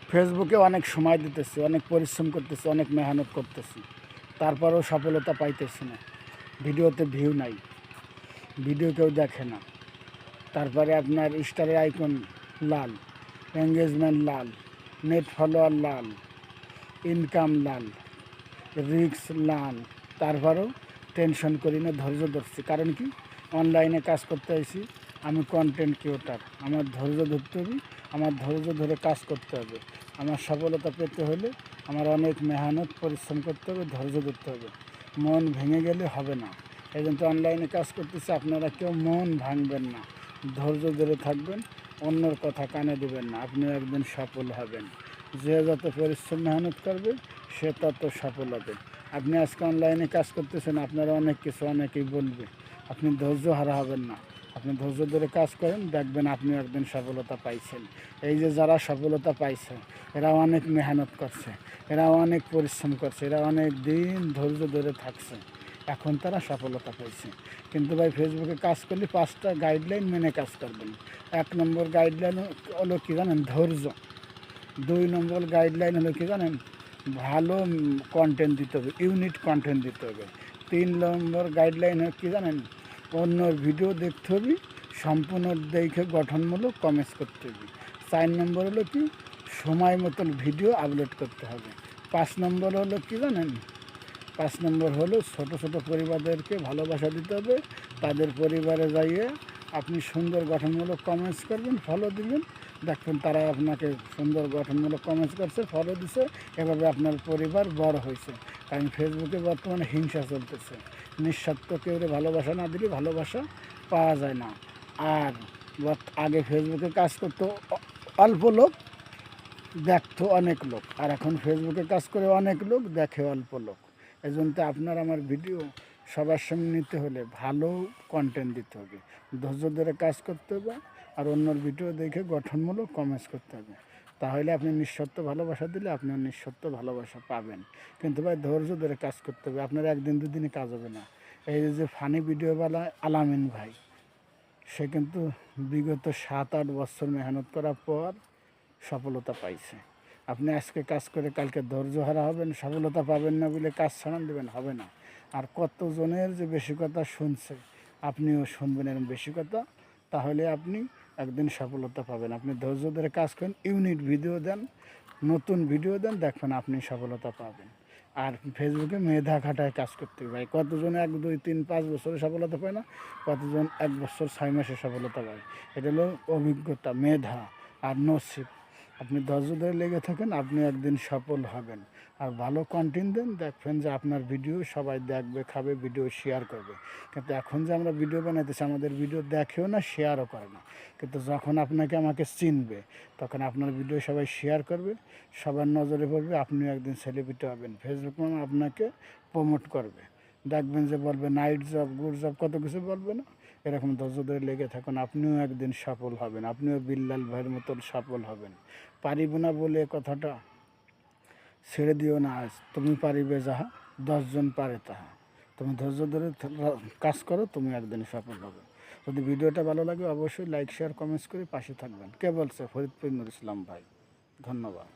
ফেসবুকে অনেক সময় দিতেছি, অনেক পরিশ্রম করতেছি, অনেক মেহনত করতেছি, তারপরেও সফলতা পাইতেছি না। ভিডিওতে ভিউ নাই, ভিডিও কেউ দেখে না। তারপরে আপনার স্টারের আইকন লাল, এঙ্গেজমেন্ট লাল, নেট ফলোয়ার লাল, ইনকাম লাল, রিক্স লাল। তারপরেও টেনশন করি না, ধৈর্য ধরছি। কারণ কি, অনলাইনে কাজ করতে আইছি, আমি কন্টেন্ট ক্রিয়েটার। আমার ধৈর্য ধরতে হবে, আমার ধৈর্য ধরে কাজ করতে হবে। আমার সফলতা পেতে হলে আমার অনেক মেহনত পরিশ্রম করতে হবে, ধৈর্য ধরতে হবে। মন ভেঙে গেলে হবে না। এই জন্য অনলাইনে কাজ করতেছি, আপনারা কেউ মন ভাঙবেন না, ধৈর্য ধরে থাকবেন, অন্যর কথা কানে দেবেন না, আপনিও একদিন সফল হবেন। যে যত পরিশ্রম মেহনত করবে সে তত সফল হবে। আপনি আজকে অনলাইনে কাজ করতেছেন, আপনারা অনেক কিছু অনেকেই বলবে, আপনি ধৈর্য হারা হবেন না। আপনি ধৈর্য ধরে কাজ করেন, দেখবেন আপনি একদিন সফলতা পাইছেন। এই যে যারা সফলতা পাইছে, এরা অনেক মেহনত করছে, এরা অনেক পরিশ্রম করছে, এরা অনেক দিন ধৈর্য ধরে থাকছে, এখন তারা সফলতা পাইছে। কিন্তু ভাই, ফেসবুকে কাজ করলে 5টা গাইডলাইন মেনে কাজ করবেন। 1 নম্বর গাইডলাইন হলো কি জানেন? ধৈর্য। 2 নম্বর গাইডলাইন হলো কি জানেন? ভালো কন্টেন্ট দিতে হবে, ইউনিক কন্টেন্ট দিতে হবে। 3 নম্বর গাইডলাইন হলো কি জানেন? অন্যর ভিডিও দেখতে হবে, সম্পূর্ণ দেখে গঠনমূলক কমেন্টস করতে হবে। 4 নম্বর হলো কি, সময় মতন ভিডিও আপলোড করতে হবে। 5 নম্বর হলো কি জানেন? 5 নম্বর হলো ছোটো ছোটো পরিবারদেরকে ভালোবাসা দিতে হবে। তাদের পরিবারে যাইয়ে আপনি সুন্দর গঠনমূলক কমেন্টস করবেন, ফলো দিবেন, দেখবেন তারা আপনাকে সুন্দর গঠনমূলক কমেন্টস করছে, ফলো দিছে। এভাবে আপনার পরিবার বড় হয়েছে। কারণ ফেসবুকে বর্তমানে হিংসা চলতেছে। নিঃস্বার্থ কেউ ভালোবাসা না দিলে ভালোবাসা পাওয়া যায় না। আর আগে ফেসবুকে কাজ করতো অল্প লোক, দেখতো অনেক লোক, আর এখন ফেসবুকে কাজ করে অনেক লোক, দেখে অল্প লোক। এই জন্য আপনার আমার ভিডিও সবার সামনে নিতে হলে ভালো কন্টেন্ট দিতে হবে, ধৈর্য ধরে কাজ করতে হবে, আর অন্যর ভিডিও দেখে গঠনমূলক কমেন্টস করতে হবে। তাহলে আপনি নিঃশর্ত ভালোবাসা দিলে আপনিও নিঃশর্ত ভালোবাসা পাবেন। কিন্তু ভাই, ধৈর্য ধরে কাজ করতে হবে, আপনার একদিন দুদিনে কাজ হবে না। এই যে ফানি ভিডিওওয়ালা আলামিন ভাই, সে কিন্তু বিগত 7-8 বছর মেহনত করার পর সফলতা পাইছে। আপনি আজকে কাজ করে কালকে ধৈর্য হারা হবেন, সফলতা পাবেন না বলে কাজ ছাড়ান দেবেন, হবে না। আর কতজনের যে বেশি কথা শুনছে, আপনিও শুনবেন এরকম বেশি কথা, তাহলে আপনি একদিন সফলতা পাবেন। আপনি ধৈর্য ধরে কাজ করেন, ইউনিট ভিডিও দেন, নতুন ভিডিও দেন, দেখবেন আপনি সফলতা পাবেন। আর ফেসবুকে মেধা খাটায় কাজ করতে হবে ভাই। কতজন 1, 2, 3, 5 বছরে সফলতা পায় না, কতজন 1 বছর 6 মাসে সফলতা পায়। এটা হলো অভিজ্ঞতা, মেধা আর নসিব। আপনি ধৈর্য ধরে লেগে থাকেন, আপনি একদিন সফল হবেন। আর ভালো কন্টেন্ট দেন, দেখবেন যে আপনার ভিডিও সবাই দেখবে, খাবে, ভিডিও শেয়ার করবে। কিন্তু এখন যে আমরা ভিডিও বানাইতেছি, আমাদের ভিডিও দেখেও না, শেয়ারও করে না। কিন্তু যখন আপনাকে আমাকে চিনবে, তখন আপনার ভিডিও সবাই শেয়ার করবে, সবার নজরে পড়বে, আপনিও একদিন সেলিব্রিটি হবেন। ফেসবুক মানে আপনাকে প্রমোট করবে, দেখবেন যে বলবে নাইট জব, গুড জব, কত কিছু বলবে না। এরকম ধৈর্য ধরে লেগে থাকুন, আপনিও একদিন সফল হবেন, আপনিও বিল্লাল ভাইয়ের মতন সফল হবেন। পারিব না বলে কথাটা ছেড়ে দিও না আজ, তুমি পারিবে যাহা 10 জন পারে তাহা। তুমি ধৈর্য ধরে কাজ করো, তুমি একদিন সফল হবে। যদি ভিডিওটা ভালো লাগে, অবশ্যই লাইক, শেয়ার, কমেন্টস করে পাশে থাকবেন। কে বলছে? ফরিদপুর নুর ইসলাম ভাই। ধন্যবাদ।